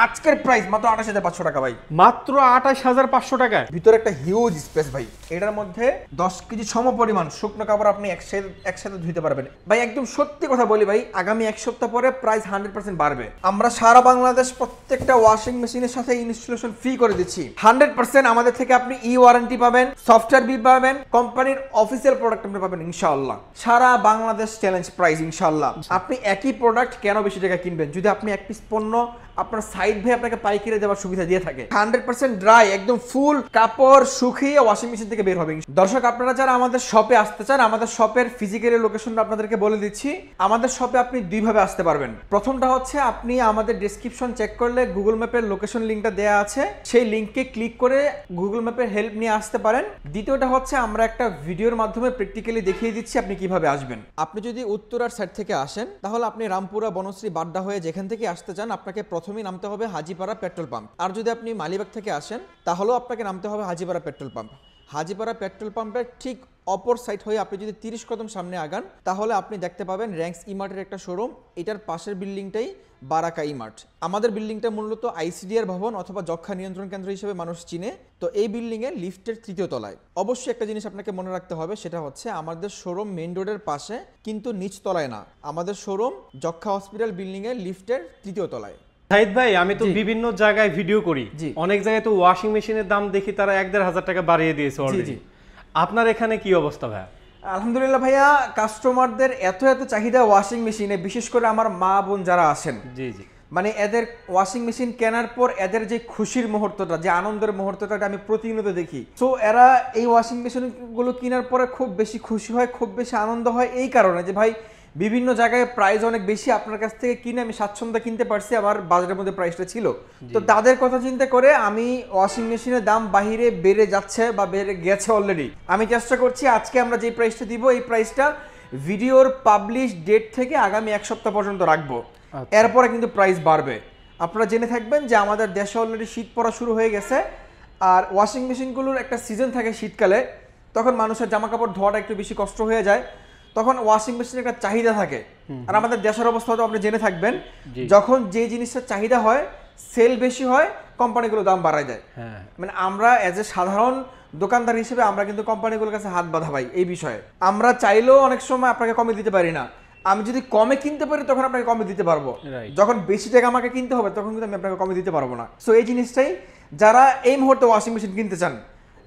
আজকের প্রাইস মাত্র 28500 টাকা ভাই, মাত্র 28500 টাকায়। ভিতরে একটা হিউজ স্পেস ভাই, এটার মধ্যে 10 কেজি সম পরিমাণ শুকনো কাপড় আপনি একসাথে ধুইতে পারবেন ভাই। একদম সত্যি কথা বলি ভাই, আগামী এক সপ্তাহ পরে প্রাইস 100% বাড়বে। আমরা সারা বাংলাদেশ প্রত্যেকটা ওয়াশিং মেশিনের সাথে ইনস্টলেশন ফ্রি করে দিচ্ছি 100%। আমাদের থেকে আপনি ওয়ারেন্টি পাবেন, সফটওয়্যার বিল পাবেন, কোম্পানির অফিসিয়াল প্রোডাক্ট আপনি পাবেন ইনশাআল্লাহ। সারা বাংলাদেশ চ্যালেঞ্জ প্রাইস ইনশাআল্লাহ। আপনি একই প্রোডাক্ট কেন বেশি টাকা কিনবেন যদি আপনি এক পিস পণ্য আপনার সাইড ভাই আপনাকে পাইকারি দেওয়ার সুবিধা দিয়ে থাকে। 100% ড্রাই, একদম ফুল কাপড় শুকিয়ে ওয়াশিং মেশিন থেকে বের হবে। দর্শক আপনারা যারা আমাদের শপে আসতে চান, আমাদের শপের ফিজিক্যালি লোকেশনটা আপনাদেরকে বলে দিচ্ছি। আমাদের শপে আপনি দুইভাবে আসতে পারবেন। প্রথমটা হচ্ছে আপনি আমাদের ডেসক্রিপশন চেক করলে গুগল ম্যাপের লোকেশন লিঙ্কটা দেওয়া আছে, সেই লিঙ্কে ক্লিক করে গুগল ম্যাপের হেল্প নিয়ে আসতে পারেন। দ্বিতীয়টা হচ্ছে আমরা একটা ভিডিওর মাধ্যমে প্র্যাকটিক্যালি দেখিয়ে দিচ্ছি আপনি কিভাবে আসবেন। আপনি যদি উত্তরার সাইড থেকে আসেন তাহলে আপনি রামপুরা বনশ্রী বাড্ডা হয়ে যেখান থেকে আসতে চান আপনাকে প্রথমেই নামতে হবে হাজিপাড়া পেট্রোল পাম্প। আর যদি আপনি মালিবাগ থেকে আসেন তাহলেও আপনাকে নামতে হবে Hajipara petrol pump. Hajipara petrol পাম্পের ঠিক অপর সাইড হয়ে আপনি যদি 30 কদম সামনে আগান তাহলে আপনি দেখতে পাবেন র্যাঙ্কস ইমার্টের একটা শোরুম। এটার পাশের বিল্ডিংটাই বারাকা ইমার্ট। আমাদের বিল্ডিংটা মূলত আইসিডিআর ভবন অথবা যক্ষ্মা নিয়ন্ত্রণ কেন্দ্র হিসেবে মানুষ চিনে। তো এই বিল্ডিং এর লিফটের 3য় তলায়। অবশ্যই একটা জিনিস আপনাকে মনে রাখতে হবে, সেটা হচ্ছে আমাদের শোরুম মেইন রোডের পাশে, কিন্তু নিচ তলায় না। আমাদের শোরুম যক্ষ্মা হসপিটাল বিল্ডিং এর লিফটের 3য় তলায়। সাইদ ভাই, আমি তো বিভিন্ন জায়গায় ভিডিও করি, অনেক জায়গায় তো ওয়াশিং মেশিনের দাম দেখি তারা 1-1500 টাকা বাড়িয়ে দিয়েছে অলরেডি। আপনার এখানে কি অবস্থা ভাই? আলহামদুলিল্লাহ ভাইয়া, কাস্টমারদের এত চাহিদা ওয়াশিং মেশিনে, বিশেষ করে আমার মা বোন যারা আছেন, মানে এদের ওয়াশিং মেশিন কেনার পর এদের যে খুশির মুহূর্তটা, যে আনন্দের মুহূর্তটা আমি প্রতিনিয়ত দেখি। তো এরা এই ওয়াশিং মেশিন গুলো কেনার পরে খুব বেশি খুশি হয়, খুব বেশি আনন্দ হয় এই কারণে যে ভাই বিভিন্ন জায়গায় প্রাইস অনেক বেশি, আপনার কাছ থেকে কিনে আমি স্বাচ্ছন্দ্যে কিনতে পারছি, আবার বাজারের মধ্যে প্রাইসটা ছিল। তো তাদের কথা চিন্তা করে আমি ওয়াশিং মেশিনের দাম বাহিরে বেড়ে যাচ্ছে বা বেড়ে গেছে অলরেডি। আমি চেষ্টা করছি আজকে আমরা যে প্রাইসটা দিব এই প্রাইসটা ভিডিওর পাবলিশ ডেট থেকে আগামী এক সপ্তাহ পর্যন্ত রাখবো। এরপরে কিন্তু প্রাইস বাড়বে। আপনারা জেনে থাকবেন যে আমাদের দেশে অলরেডি শীত পড়া শুরু হয়ে গেছে, আর ওয়াশিং মেশিনগুলোর একটা সিজন থাকে শীতকালে, তখন মানুষের জামা কাপড় ধোয়াটা একটু বেশি কষ্ট হয়ে যায়, তখন ওয়াশিং মেশিনের একটা চাহিদা থাকে। আর আমাদের দেশের অবস্থা তো আপনি জেনে থাকবেন, যখন যে জিনিসটার চাহিদা হয়, সেল বেশি হয়, কোম্পানিগুলো দাম বাড়ায় দেয়। মানে আমরা এজ এ সাধারণ দোকানদার হিসেবে আমরা কিন্তু কোম্পানিগুলোর কাছে হাত বাঁধা ভাই এই বিষয়ে। আমরা চাইলেও অনেক সময় আপনাকে কমে দিতে পারি না। আমি যদি কমে কিনতে পারি তখন আপনাকে কমে দিতে পারবো, যখন বেশি টাকা আমাকে কিনতে হবে তখন কিন্তু আমি আপনাকে কমে দিতে পারবো না। সো এই জিনিসটাই যারা এই মুহূর্তে ওয়াশিং মেশিন কিনতে চান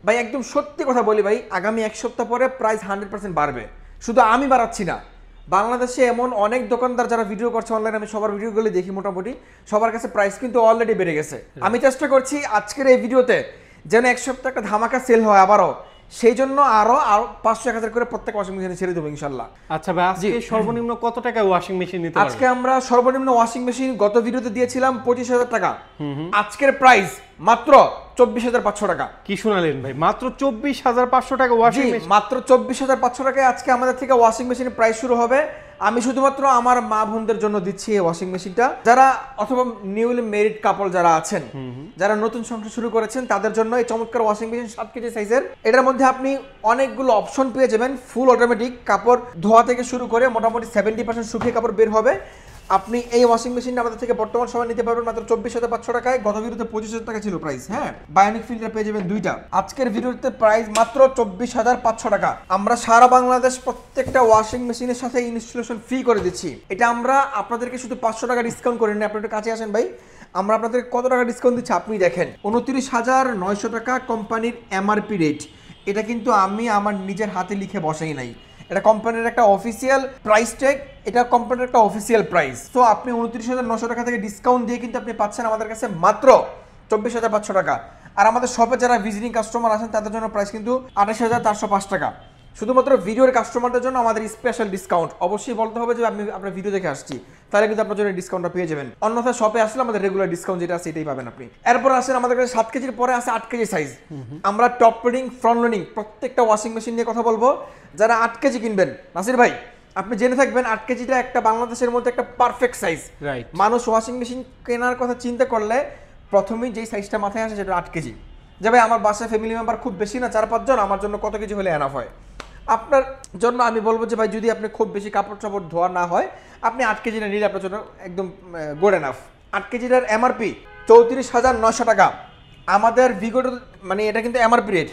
ভাই, একদম সত্যি কথা বলি ভাই, আগামী এক সপ্তাহ পরে প্রাইস 100% বাড়বে। শুধু আমি বাড়াচ্ছি না, বাংলাদেশে এমন অনেক দোকানদার যারা ভিডিও করছে অনলাইনে, আমি সবার ভিডিওগুলো দেখি, মোটামুটি সবার কাছে প্রাইস কিন্তু অলরেডি বেড়ে গেছে। আমি চেষ্টা করছি আজকের এই ভিডিওতে যেন এক সপ্তাহ একটা ধামাকা সেল হয় আবারও, সেই জন্য আরো 500-1000 করে প্রত্যেক ওয়াশিং মেশিনে ছেড়ে দেবো ইনশাআল্লাহ। আচ্ছা ভাই, আজকে সর্বনিম্ন কত টাকা ওয়াশিং মেশিন নিতে পারবেন? আজকে আমরা সর্বনিম্ন ওয়াশিং মেশিন গত ভিডিওতে দিয়েছিলাম 25000 টাকা। আজকের প্রাইস মাত্র 24500 টাকা। কি শুনালেন ভাই, মাত্র 24500 টাকা ওয়াশিং মেশিন? মাত্র 24500 টাকায় আজকে আমাদের থেকে ওয়াশিং মেশিনের প্রাইস শুরু হবে। আমি শুধুমাত্র আমার মা বোনদের জন্য দিচ্ছি এই ওয়াশিং মেশিনটা, যারা অথবা নিউলি ম্যারিড কাপল যারা আছেন, যারা নতুন সংসার শুরু করেছেন, তাদের জন্য এই চমৎকার ওয়াশিং মেশিন 7 কেজি সাইজের। এটার মধ্যে আপনি অনেকগুলো অপশন পেয়ে যাবেন, ফুল অটোমেটিক, কাপড় ধোয়া থেকে শুরু করে মোটামুটি 70% শুকিয়ে কাপড় বের হবে। আপনি এই ওয়াশিং মেশিনটা আমাদের থেকে বর্তমান সময় নিতে পারবেন মাত্র 24500 টাকায়। গত ভিডিওতে 25000 টাকা ছিল প্রাইস। হ্যাঁ, বায়োনিক ফিল্টার পেয়ে যাবেন 2টা। আজকের ভিডিওতে প্রাইস মাত্র 24500 টাকা। আমরা সারা বাংলাদেশ প্রত্যেকটা ওয়াশিং মেশিনের সাথে ইনস্টলেশন ফ্রি করে দিচ্ছি। এটা আমরা আপনাদেরকে শুধু 500 টাকা ডিসকাউন্ট করে নিই। আপনাদের কাছে আসেন ভাই, আমরা আপনাদের কত টাকা ডিসকাউন্ট দিচ্ছি আপনি দেখেন। 29900 টাকা কোম্পানির এমআরপি রেট। এটা কিন্তু আমি আমার নিজের হাতে লিখে বসাই নাই, এটা কোম্পানির একটা অফিসিয়াল প্রাইস ট্যাগ, এটা কোম্পানির একটা অফিসিয়াল প্রাইস। তো আপনি 29900 টাকা থেকে ডিসকাউন্ট দিয়ে কিন্তু আপনি পাচ্ছেন আমাদের কাছে মাত্র 24500 টাকা। আর আমাদের শপে যারা ভিজিটিং কাস্টমার আছেন তাদের জন্য প্রাইস কিন্তু 28405 টাকা। শুধুমাত্র ভিডিওর কাস্টমারদের জন্য আমাদের স্পেশাল ডিসকাউন্ট। অবশ্যই বলতে হবে যে আপনি আপনার ভিডিও দেখে আসছি, তাহলে কিন্তু আপনার জন্য ডিসকাউন্টটা পেয়ে যাবেন। অন্যথায় শপে আসলে আমাদের রেগুলার ডিসকাউন্ট যেটা আছে এটাই পাবেন আপনি। এরপর আসেন আমাদের কাছে 7 কেজির পরে আছে 8 কেজি সাইজ। আমরা টপ লোডিং, ফ্রন্ট লোডিং প্রত্যেকটা ওয়াশিং মেশিন নিয়ে কথা বলবো। যারা 8 কেজি কিনবেন, নাসির ভাই আপনি জেনে থাকবেন 8 কেজিটা একটা বাংলাদেশের মধ্যে একটা পারফেক্ট সাইজ। মানুষ ওয়াশিং মেশিন কেনার কথা চিন্তা করলে প্রথমেই যেই সাইজটা মাথায় আসে সেটা 8 কেজি। যে ভাই আমার বাসায় ফ্যামিলি মেম্বার খুব বেশি না, 4-5 জন, আমার জন্য কত কেজি হলে এনাফ হয়? আপনার জন্য আমি বলবো যে ভাই যদি আপনি খুব বেশি কাপড় চাপড় ধোয়া না হয়, আপনি 8 কেজিটা নিলে আপনার জন্য একদম গুড এনাফ। 8 কেজিটার এমআরপি 34,900 টাকা। আমাদের বিগত মানে এটা কিন্তু এমআরপি রেট,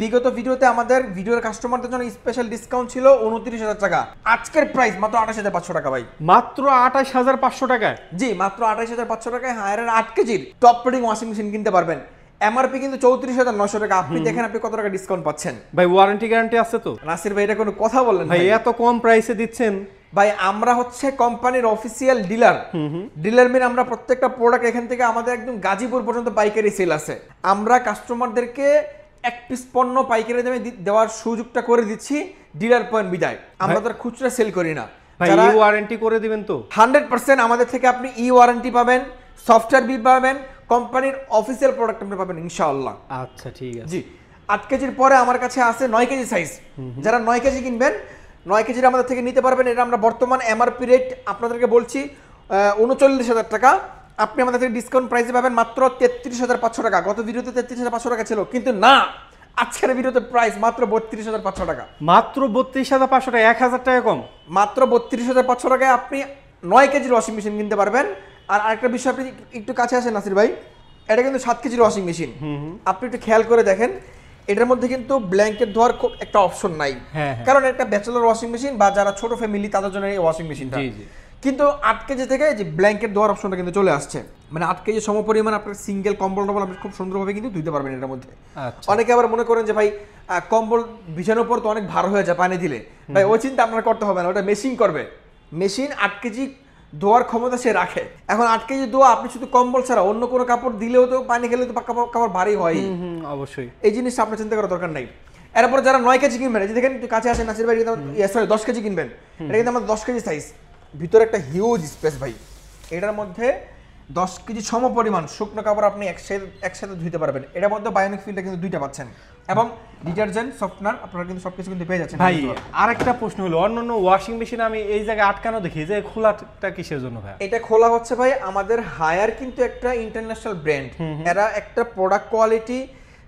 বিগত ভিডিওতে আমাদের ভিডিওর কাস্টমারদের জন্য স্পেশাল ডিসকাউন্ট ছিল 29,000 টাকা। আজকের প্রাইস মাত্র 28,500 টাকা ভাই। মাত্র 28,500 টাকায়? জি, মাত্র 28,500 টাকায় হায়ারের 8 কেজির টপ রেটিং ওয়াশিং মেশিন কিনতে পারবেন। এমআরপি কিন্তু 34,900 টাকা। আপনি দেখেন আপনি কত টাকা ডিসকাউন্ট পাচ্ছেন ভাই। ওয়ারেন্টি গ্যারান্টি আছে তো? নাসির ভাই এটা কোনো কথা বললেন ভাই, এত কম প্রাইসে দিচ্ছেন ভাই। আমরা হচ্ছে কোম্পানির অফিসিয়াল ডিলার। ডিলার মিন আমরা প্রত্যেকটা প্রোডাক্ট এখান থেকে আমাদের একদম গাজীপুর পর্যন্ত পাইকারি সেল আছে। আমরা কাস্টমারদেরকে এক পিস পণ্য পাইকারি দামে দেওয়ার সুযোগটা করে দিচ্ছি ডিলার পয়েন্ট বিদায়। আমরা তো খুচরা সেল করি না ভাই। ই ওয়ারেন্টি করে দিবেন তো? 100% আমাদের থেকে আপনি ই ওয়ারেন্টি পাবেন, সফটওয়্যার বিল পাবেন, কোম্পানির অফিসিয়াল প্রোডাক্ট আপনি পাবেন ইনশাআল্লাহ। আচ্ছা, ঠিক আছে। জি, 8 কেজির পরে আমার কাছে আছে 9 কেজি সাইজ। যারা 9 কেজি কিনবেন 9 কেজির আমাদের থেকে নিতে পারবেন। এটা আমরা বর্তমান এমআরপি রেট আপনাদেরকে বলছি 39,000 টাকা। আপনি আমাদের থেকে ডিসকাউন্ট প্রাইসে পাবেন মাত্র 33,500 টাকা। গত ভিডিওতে 33,500 টাকা ছিল, কিন্তু না, আজকের ভিডিওতে প্রাইস মাত্র 32,500 টাকা। মাত্র 32,500 টাকা, 1,000 টাকা কম। মাত্র 32,500 টাকায় আপনি 9 কেজির ওয়াশিং মেশিন কিনতে পারবেন। আর আরেকটা বিষয়, আপনি একটু কাছে আসেন নাসির ভাই, এটা কিন্তু 7 কেজির ওয়াশিং মেশিন। আপনি একটু খেয়াল করে দেখেন, এটার মধ্যে কিন্তু ব্ল্যাঙ্কেট ধোয়ার খুব একটা অপশন নাই, কারণ একটা ব্যাচেলর ওয়াশিং মেশিন বা যারা ছোট ফ্যামিলি তাদের জন্য এই ওয়াশিং মেশিনটা। কিন্তু 8 কেজি থেকে যে ব্ল্যাঙ্কেট ধোয়ার অপশনটা কিন্তু চলে আসছে, মানে 8 কেজি সমপরিমাণ আপনার সিঙ্গেল কম্বল টম্বল আপনি খুব সুন্দরভাবে কিন্তু ধুইতে পারবেন এটার মধ্যে। অনেকে আবার মনে করেন যে ভাই কম্বল বিছানোর পর তো অনেক ভার হয়ে যায় পানি দিলে, ভাই ওই চিন্তা আপনার করতে হবে না, ওটা মেশিন করবে। মেশিন 8 কেজি ধোয়ার ক্ষমতা সে রাখে। এখন 8 কেজি ধোয়া আপনি শুধু কম্বল ছাড়া অন্য কোনো কাপড় দিলেও তো পানি খেলে তো কাপড় ভারী হয়। অবশ্যই এই জিনিসটা আপনার চিন্তা করার দরকার নাই। এরপর যারা 9 কেজি কিনবেন, এই যে দেখেন কাছে আসেন নাসির ভাই, সরি 10 কেজি কিনবেন, এটা কিন্তু আমাদের 10 কেজি সাইজ, ভিতরে একটা হিউজ স্পেস ভাই। এটার মধ্যে 10 কেজি সম পরিমাণ শুকনো কাপড় আপনি একসাথে ধুইতে পারবেন। এটার মধ্যে বায়োনিক ফিল্টার কিন্তু 2টা পাচ্ছেন, এবং ডিটারজেন্ট, সফটনার আপনারা কিন্তু সবকিছু কিন্তু পেয়ে যাচ্ছেন। ভাই আরেকটা প্রশ্ন হলো, অন্যান্য ওয়াশিং মেশিন আমি এই জায়গায় আটকানো দেখি, যে খোলাটা কিসের জন্য ভাই? এটা খোলা হচ্ছে ভাই, আমাদের হায়ার কিন্তু একটা ইন্টারন্যাশনাল ব্র্যান্ড। এরা একটা প্রোডাক্ট কোয়ালিটি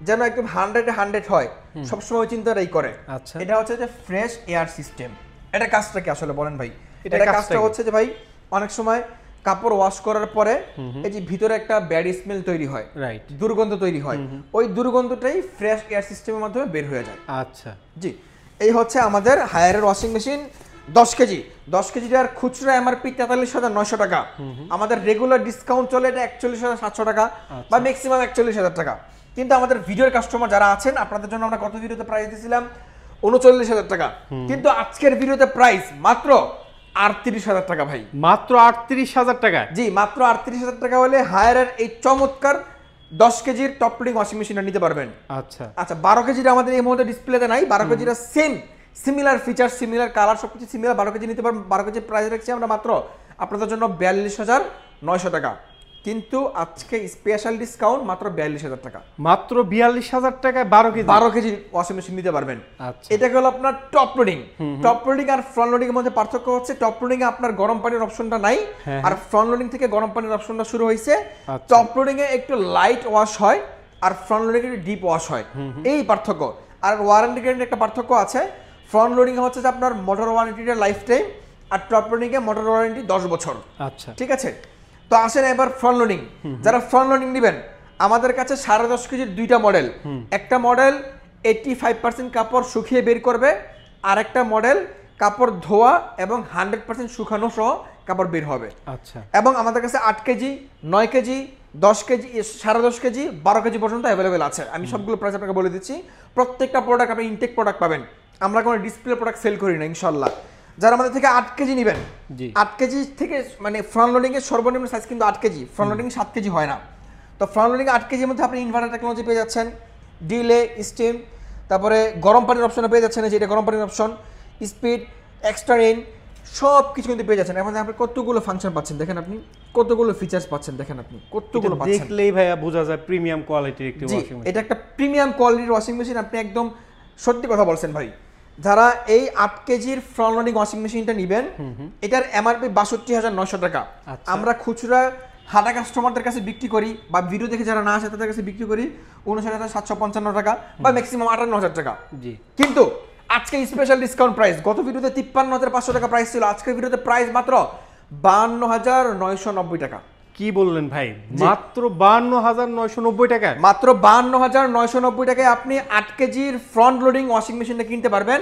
যেন একদম 100 হয় সবসময় চিন্তাটাই করে। আচ্ছা, এটা হচ্ছে যে ফ্রেশ এয়ার সিস্টেম। এটা কাজটা কি আসলে বলেন ভাই? এটা কাজটা হচ্ছে যে ভাই, অনেক সময় কাপড় ওয়াশ করার পরে এই যে ভিতরে একটা ব্যাড স্মেল তৈরি হয়, রাইট, দুর্গন্ধ তৈরি হয়, ওই দুর্গন্ধটাই ফ্রেশ এয়ার সিস্টেমের মাধ্যমে বের হয়ে যায়। আচ্ছা, জি, এই হচ্ছে আমাদের হায়ারের ওয়াশিং মেশিন 10 কেজি। 10 কেজিটার খুচরা এমআরপি 43,900 টাকা। আমাদের রেগুলার ডিসকাউন্ট চলে এটা 41,700 টাকা বা ম্যাক্সিমাম 41,000 টাকা। কিন্তু আমাদের ভিডিওর কাস্টমার যারা আছেন, আপনাদের জন্য আমরা কত ভিডিওতে প্রাইস দিয়েছিলাম 39,000 টাকা, কিন্তু আজকের ভিডিওতে প্রাইস মাত্র 38,000 টাকা ভাই। মাত্র 38,000 টাকা? জি, মাত্র 38,000 টাকা হলে হায়ারের এই চমৎকার 10 কেজির টপ রেটিং ওয়াশিং মেশিনটা নিতে পারবেন। আচ্ছা আচ্ছা, 12 কেজির আমাদের এই মুহূর্তে ডিসপ্লেতে নাই। 12 কেজিটা same, similar feature, similar colour, সবকিছু সিমিলার। 12 কেজি নিতে পারবেন। 12 কেজির প্রাইস রাখছি আমরা মাত্র আপনাদের জন্য 42,900 টাকা, কিন্তু আজকে স্পেশাল ডিসকাউন্ট মাত্র 42,000 টাকা। মাত্র 42,000 টাকায় 12 কেজি ওয়াশিং মেশিন নিতে পারবেন। এটা হলো আপনার টপ লোডিং। টপ লোডিং আর ফ্রন্ট লোডিং এর মধ্যে পার্থক্য হচ্ছে, টপ লোডিং এ আপনার গরম পানির অপশনটা নাই, আর ফ্রন্ট লোডিং থেকে গরম পানির অপশনটা শুরু হয়েছে। টপ লোডিং এ একটু লাইট ওয়াশ হয় আর ফ্রন্ট লোডিং এ একটু ডিপ ওয়াশ হয়, এই পার্থক্য। আর ওয়ারেন্টি গ্যারান্টি একটা পার্থক্য আছে। ফ্রন্ট লোডিং এ হচ্ছে যে আপনার মোটর ওয়ারেন্টিটা লাইফ টাইম, আর টপ লোডিং এ মোটর ওয়ারেন্টি 10 বছর। আচ্ছা, ঠিক আছে। তো আসেন এবার ফ্রন্ট লোডিং। যারা ফ্রন্ট লোডিং নেবেন, আমাদের কাছে 10.5 কেজির 2টা মডেল। একটা মডেল 85% কাপড় শুকিয়ে বের করবে, আর একটা মডেল কাপড় ধোয়া এবং 100% শুকানো সহ কাপড় বের হবে। আচ্ছা, এবং আমাদের কাছে 8 KG, 9 KG, 10 KG, 10.5 KG, 12 KG পর্যন্ত অ্যাভেলেবেল আছে। আমি সবগুলো প্রাইস আপনাকে বলে দিচ্ছি। প্রত্যেকটা প্রোডাক্ট আপনি ইনটেক প্রোডাক্ট পাবেন, আমরা কোনো ডিসপ্লে প্রোডাক্ট সেল করি না ইনশাল্লাহ। যারা আমাদের থেকে 8 কেজি নেবেন, 8 কেজি থেকে মানে ফ্রন্ট লোডিং এর সর্বনিম্ন সাইজ কিন্তু 8 কেজি, ফ্রন্ট লোডিং 7 কেজি হয় না। তো ফ্রন্ট লোডিং 8 কেজির মধ্যে আপনি ইনভার্টার টেকনোলজি পেয়ে যাচ্ছেন, ডিলে, স্টিম, তারপরে গরম পানির অপশন পেয়ে যাচ্ছেন, যেটা গরম পানির অপশন, স্পিড, এক্সট্রা রেইন, সব কিছু কিন্তু পেয়ে যাচ্ছেন। এখন আপনি কতগুলো ফাংশন পাচ্ছেন দেখেন, আপনি কতগুলো ফিচার্স পাচ্ছেন দেখেন, আপনি কতগুলো পাচ্ছেন, দেখলেই ভাইয়া বোঝা যায় প্রিমিয়াম কোয়ালিটির একটি ওয়াশিং মেশিন। এটা একটা প্রিমিয়াম কোয়ালিটির ওয়াশিং মেশিন। আপনি একদম সত্যি কথা বলছেন ভাই। যারা এই 8 কেজির ফ্রন্ট লোডিং ওয়াশিং মেশিনটা নেবেন, এটার এমআরপি 62,900 টাকা। আমরা খুচরা হাটা কাস্টমারদের কাছে বিক্রি করি, বা ভিডিও দেখে যারা না আসে তাদের কাছে বিক্রি করি 59,755 টাকা বা ম্যাক্সিমাম 58,000 টাকা। জি, কিন্তু আজকে স্পেশাল ডিসকাউন্ট প্রাইস, গত ভিডিওতে 53,500 টাকা প্রাইস ছিল, আজকের ভিডিওতে প্রাইস মাত্র 52,990 টাকা। কি বললেন ভাই, মাত্র 52,990 টাকায়? মাত্র 52,990 টাকায় আপনি 8 কেজির ফ্রন্ট লোডিং ওয়াশিং মেশিনটা কিনতে পারবেন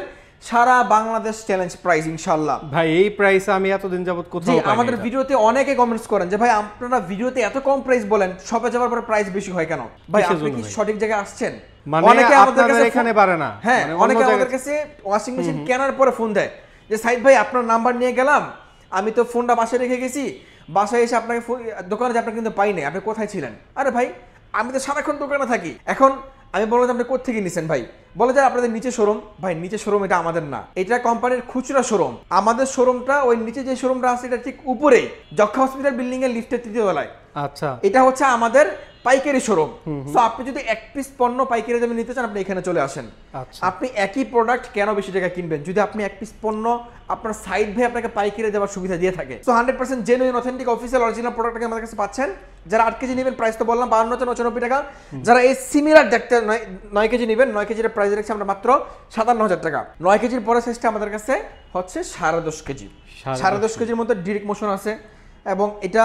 সারা বাংলাদেশ চ্যালেঞ্জ প্রাইস ইনশাআল্লাহ। ভাই এই প্রাইসে আমি এতদিন যাবত কোথাও পাইনি। আমাদের ভিডিওতে অনেকে কমেন্টস করেন যে ভাই আপনারা ভিডিওতে এত কম প্রাইস বলেন, শপে যাওয়ার পরে প্রাইস বেশি হয় কেন? ভাই আপনি কি সঠিক জায়গায় আসছেন? মানে অনেকে আমাদের কাছে এখানে পারে না। হ্যাঁ, অনেকে আমাদের কাছে ওয়াশিং মেশিন কেনার পরে ফোন দেয় যে সাইদ ভাই আপনার নাম্বার নিয়ে গেলাম, আমি তো ফোনটা বাসায় রেখে গেছি, বাসায় এসে আপনাকে দোকানে আপনাকে কিন্তু পাই নাই, আপনি কোথায় ছিলেন? আরে ভাই আমি তো সারাক্ষণ দোকানে থাকি। এখন আমি বললাম আপনি কোথেকে নিছেন ভাই? বলে যে আপনাদের নিচে শোরুম। ভাই নিচে শোরুম এটা আমাদের না, এটা কোম্পানির খুচরা শোরুম। আমাদের শোরুমটা ওই নিচে যে শোরুমটা আছে এটা ঠিক উপরেই, যক্ষা হসপিটাল বিল্ডিং এর লিফটের 3য় তলায়। আচ্ছা, এটা হচ্ছে আমাদের পাইকারি শোরুম। সো আপনি যদি এক পিস পণ্য পাইকারি দামে নিতে চান আপনি এখানে চলে আসেন। আপনি একই প্রোডাক্ট কেন বেশি টাকা কিনবেন যদি আপনি এক পিস পণ্য আপনার সাইড ভাই আপনাকে পাইকারি দেওয়ার সুবিধা দিয়ে থাকে। So 100% genuine authentic official original প্রোডাক্টকে আমাদের কাছে পাচ্ছেন। যারা 8 কেজি নেবেন প্রাইস তো বললাম 52,990 টাকা। যারা এই সিমিলার দেখতে 9 কেজি নেবেন, 9 কেজির প্রাইস রাখছি আমরা মাত্র 57,000 টাকা। 9 কেজির পরের সাইজটা আমাদের কাছে হচ্ছে 10.5 কেজি। 10.5 কেজির মধ্যে ডিরেক্ট মোশন আছে এবং এটা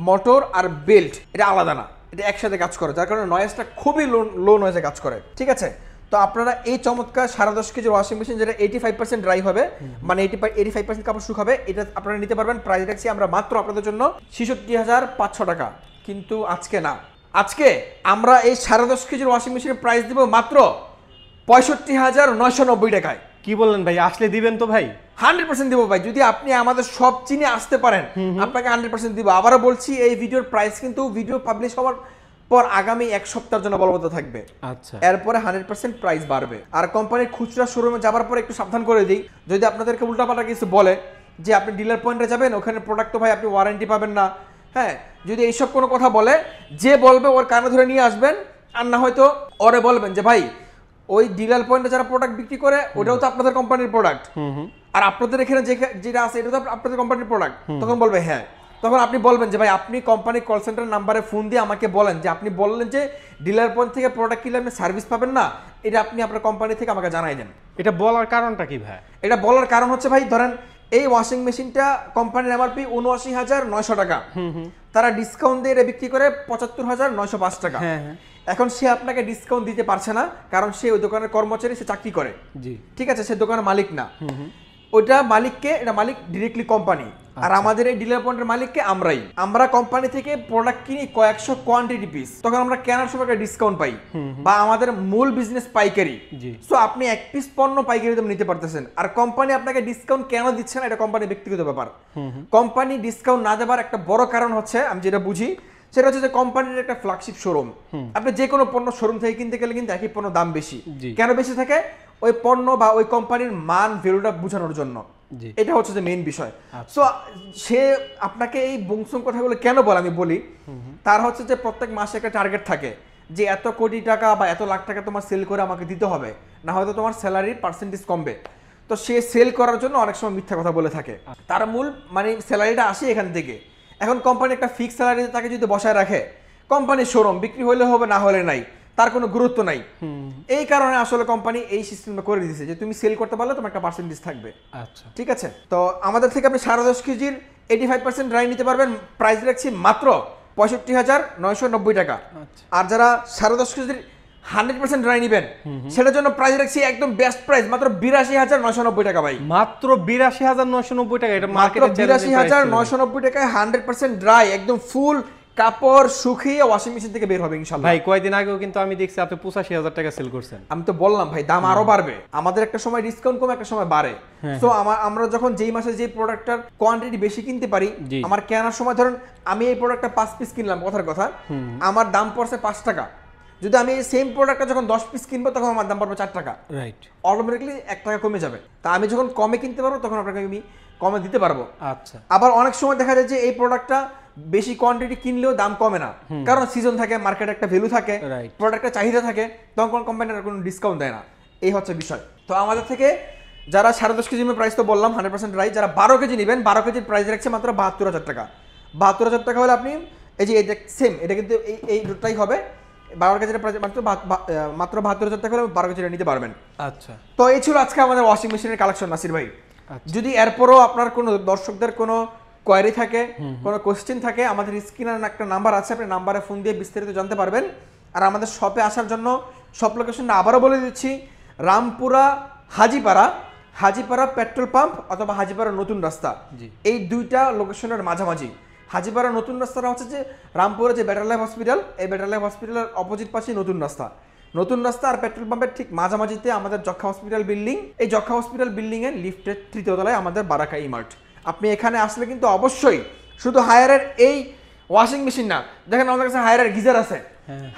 মোটর আর বেল্ট এটা আলাদা না, এটা একসাথে কাজ করে, যার কারণে নয়েজটা খুবই লো নয়েজে কাজ করে। ঠিক আছে, তো আপনারা এই চমৎকার 10.5 কেজির ওয়াশিং মেশিন যেটা 85% ড্রাই হবে, মানে 85% কাপড় শুকাবে, এটা আপনারা নিতে পারবেন। প্রাইস রাখছি আমরা মাত্র আপনাদের জন্য 66,500 টাকা। কিন্তু আজকে না, আজকে আমরা এই 10.5 কেজির ওয়াশিং মেশিনের প্রাইস দিব মাত্র 65,990 টাকায়। কি বললেন ভাই, আসলে দিবেন তো ভাই? 100% দিব ভাই, যদি আপনি আমাদের সব চিনে আসতে পারেন আপনাকে 100% দিব। আবারও বলছি এই ভিডিওর প্রাইস কিন্তু ভিডিও পাবলিশ হওয়ার পর আগামী 1 সপ্তাহের জন্য বলবৎ থাকবে। আচ্ছা, এরপরে 100% প্রাইস বাড়বে। আর কোম্পানির খুচরা শোরুমে যাবার পরে একটু সাবধান করে দিই, যদি আপনাদেরকে উল্টাপাল্টা কিছু বলে যে আপনি ডিলার পয়েন্টে যাবেন ওখানে প্রোডাক্ট তো ভাই আপনি ওয়ারেন্টি পাবেন না, হ্যাঁ, যদি এইসব কোনো কথা বলে, যে বলবে ওর কানে ধরে নিয়ে আসবেন। আর না হয়তো ওরে বলবেন যে ভাই ওই ডিলার পয়েন্টে যারা প্রোডাক্ট বিক্রি করে ওটাও তো আপনাদের কোম্পানির প্রোডাক্ট, আর আপনাদের এখানে যেটা আছে এটা তো আপনাদের কোম্পানির প্রোডাক্ট। তখন বলবে হ্যাঁ, তখন আপনি বলবেন যে ভাই আপনি কোম্পানির কল সেন্টার নাম্বারে ফোন দিয়ে আমাকে বলেন যে আপনি বললেন যে ডিলার পয়েন্ট থেকে প্রোডাক্ট কিনলে আপনি সার্ভিস পাবেন না, এটা আপনি আপনার কোম্পানি থেকে আমাকে জানাই দেন। এটা বলার কারণটা কি ভাই? এটা বলার কারণ হচ্ছে ভাই ধরেন এই ওয়াশিং মেশিনটা কোম্পানির এমআরপি 79,900 টাকা, তারা ডিসকাউন্ট দিয়ে এটা বিক্রি করে 75,905 টাকা। এখন সে আপনাকে ডিসকাউন্ট দিতে পারছে না কারণ সে ওই দোকানের কর্মচারী, সে চাকরি করে, ঠিক আছে, সে দোকানের মালিক না। ওইটা মালিককে, এটা মালিক ডিরেক্টলি কোম্পানি, আর আমাদের এই ডিলার পয়েন্টের মালিককে আমরা কোম্পানি থেকে প্রোডাক্ট কিনি কয়েকশো কোয়ান্টিটি পিস, তখন আমরা কেনার সময় একটা ডিসকাউন্ট পাই, বা আমাদের মূল বিজনেস পাইকারি। সো আপনি এক পিস পণ্য পাইকারি দামে নিতে পারতেছেন, আর কোম্পানি আপনাকে ডিসকাউন্ট কেন দিচ্ছে না এটা কোম্পানির ব্যক্তিগত ব্যাপার। কোম্পানি ডিসকাউন্ট না দেওয়ার একটা বড় কারণ হচ্ছে, আমি যেটা বুঝি সেটা হচ্ছে যে কোম্পানির একটা ফ্ল্যাগশিপ শোরুম। আপনি যে কোনো পণ্য শোরুম থেকে কিনতে গেলে কিন্তু একই পণ্য দাম বেশি। কেন বেশি থাকে? ওই পণ্য বা ওই কোম্পানির মান ভ্যালুটা বোঝানোর জন্য। এটা হচ্ছে যে মেইন বিষয়। সো সে আপনাকে এই বংশম কথাগুলো কেন বলে আমি বলি, তার হচ্ছে যে প্রত্যেক মাসে একটা টার্গেট থাকে যে এত কোটি টাকা বা এত লাখ টাকা তোমার সেল করে আমাকে দিতে হবে, না হয়তো তোমার স্যালারির পার্সেন্টেজ কমবে। তো সে সেল করার জন্য অনেক সময় মিথ্যা কথা বলে থাকে। তার মূল মানে স্যালারিটা আসে এখান থেকে। এখন কোম্পানি একটা ফিক্স স্যালারি তাকে যদি বসায় রাখে, কোম্পানির শোরুম বিক্রি হলে হবে না হলে নাই, তার কোনো গুরুত্ব নাই। এই কারণে আসলে কোম্পানি এই সিস্টেমটা করে দিয়েছে যে তুমি সেল করতে পারলে তোমার একটা পার্সেন্টেজ থাকবে। আচ্ছা, ঠিক আছে। তো আমাদের থেকে আপনি 10.5 কেজির 85% ড্রাই নিতে পারবেন। প্রাইস রাখছি মাত্র 65,990 টাকা। আর যারা 10.5 কেজির 100% ড্রাই নিবেন সেটার জন্য প্রাইস রাখছি একদম বেস্ট প্রাইস মাত্র 82,990 টাকা ভাই। মাত্র 82,990 টাকা, এটা মার্কেটে 82,990 টাকায় 100% ড্রাই একদম ফুল কাপড় শুকিয়ে ওয়াশিং মেশিন থেকে বের হবে ইনশাআল্লাহ। ভাই কয়েকদিন আগেও কিন্তু আমি দেখছি আপনি 85,000 টাকা সেল করছেন। আমি তো বললাম ভাই দাম আরো বাড়বে, আমাদের একটা সময় ডিসকাউন্ট কমে একটা সময় বাড়ে। সো আমরা যখন যেই মাসে যে প্রোডাক্টটার কোয়ান্টিটি বেশি কিনতে পারি, আমার কেনার সময় ধরুন আমি এই প্রোডাক্টটা 5 পিস কিনলাম, কথার কথা আমার দাম পড়ছে 5 টাকা, যদি আমি এই সেম প্রোডাক্টটা যখন 10 পিস কিনবো তখন আমার দাম পড়বে 4 টাকা। রাইট, অটোমেটিক্যালি 1 টাকা কমে যাবে। তা আমি যখন কমে কিনতে পারবো তখন আপনাকে আমি কমে দিতে পারবো। আচ্ছা, আবার অনেক সময় দেখা যায় যে এই প্রোডাক্টটা বেশি কোয়ান্টিটি কিনলেও দাম কমে না, কারণ সিজন থাকে, মার্কেটে একটা ভ্যালু থাকে, প্রোডাক্টের চাহিদা থাকে, তখন কোম্পানির কোনো ডিসকাউন্ট দেয় না। এই হচ্ছে বিষয়। তো আমাদের থেকে যারা 10.5 কেজি প্রাইস তো বললাম 100% রাইট, যারা 12 কেজি নেবেন 12 কেজির প্রাইস রাখছে মাত্র 72,000 টাকা। 72,000 টাকা হলে আপনি এই যে এটা সেম, এটা কিন্তু এই দুটাই হবে 12 কেজির প্রাইস মাত্র 72,000 টাকা হলে 12 কেজি নিতে পারবেন। আচ্ছা, তো এই ছিল আজকে আমাদের ওয়াশিং মেশিনের কালেকশন নাসির ভাই। যদি এরপরও আপনার কোনো দর্শকদের কোনো কোয়ারি থাকে, কোনো কোশ্চেন থাকে, আমাদের স্ক্রিনে একটা নাম্বার আছে, আপনি নাম্বারে ফোন দিয়ে বিস্তারিত জানতে পারবেন। আর আমাদের শপে আসার জন্য শপ লোকেশনটা আবারও বলে দিচ্ছি, রামপুরা হাজিপাড়া পেট্রোল পাম্প অথবা হাজিপাড়া নতুন রাস্তা, এই দুইটা লোকেশনের মাঝামাঝি। হাজিপাড়া নতুন রাস্তাটা হচ্ছে যে রামপুরা যে বেটার লাইফ হসপিটাল, এই বেটার লাইফ হসপিটালের অপোজিট পাশে নতুন রাস্তা আর পেট্রোল পাম্পের ঠিক মাঝামাঝিতে আমাদের যক্ষা হসপিটাল বিল্ডিং। এই যক্ষা হসপিটাল বিল্ডিং এর লিফটের 3য় তলায় আমাদের বারাকা ইমার্ট। আপনি এখানে আসলে কিন্তু অবশ্যই শুধু হায়ারের এই ওয়াশিং মেশিন না, দেখেন আমাদের কাছে হায়ারের গিজার আছে,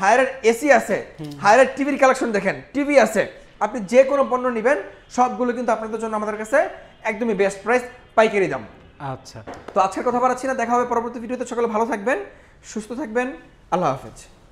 হায়ারের এসি আছে, হায়ারের টিভির কালেকশন দেখেন, টিভি আছে। আপনি যে কোনো পণ্য নেবেন সবগুলো কিন্তু আপনাদের জন্য আমাদের কাছে একদমই বেস্ট প্রাইস, পাইকারি দাম। আচ্ছা, তো আজকের কথা বাড়াচ্ছি না, দেখা হবে পরবর্তী ভিডিওতে। সকলে ভালো থাকবেন, সুস্থ থাকবেন, আল্লাহ হাফেজ।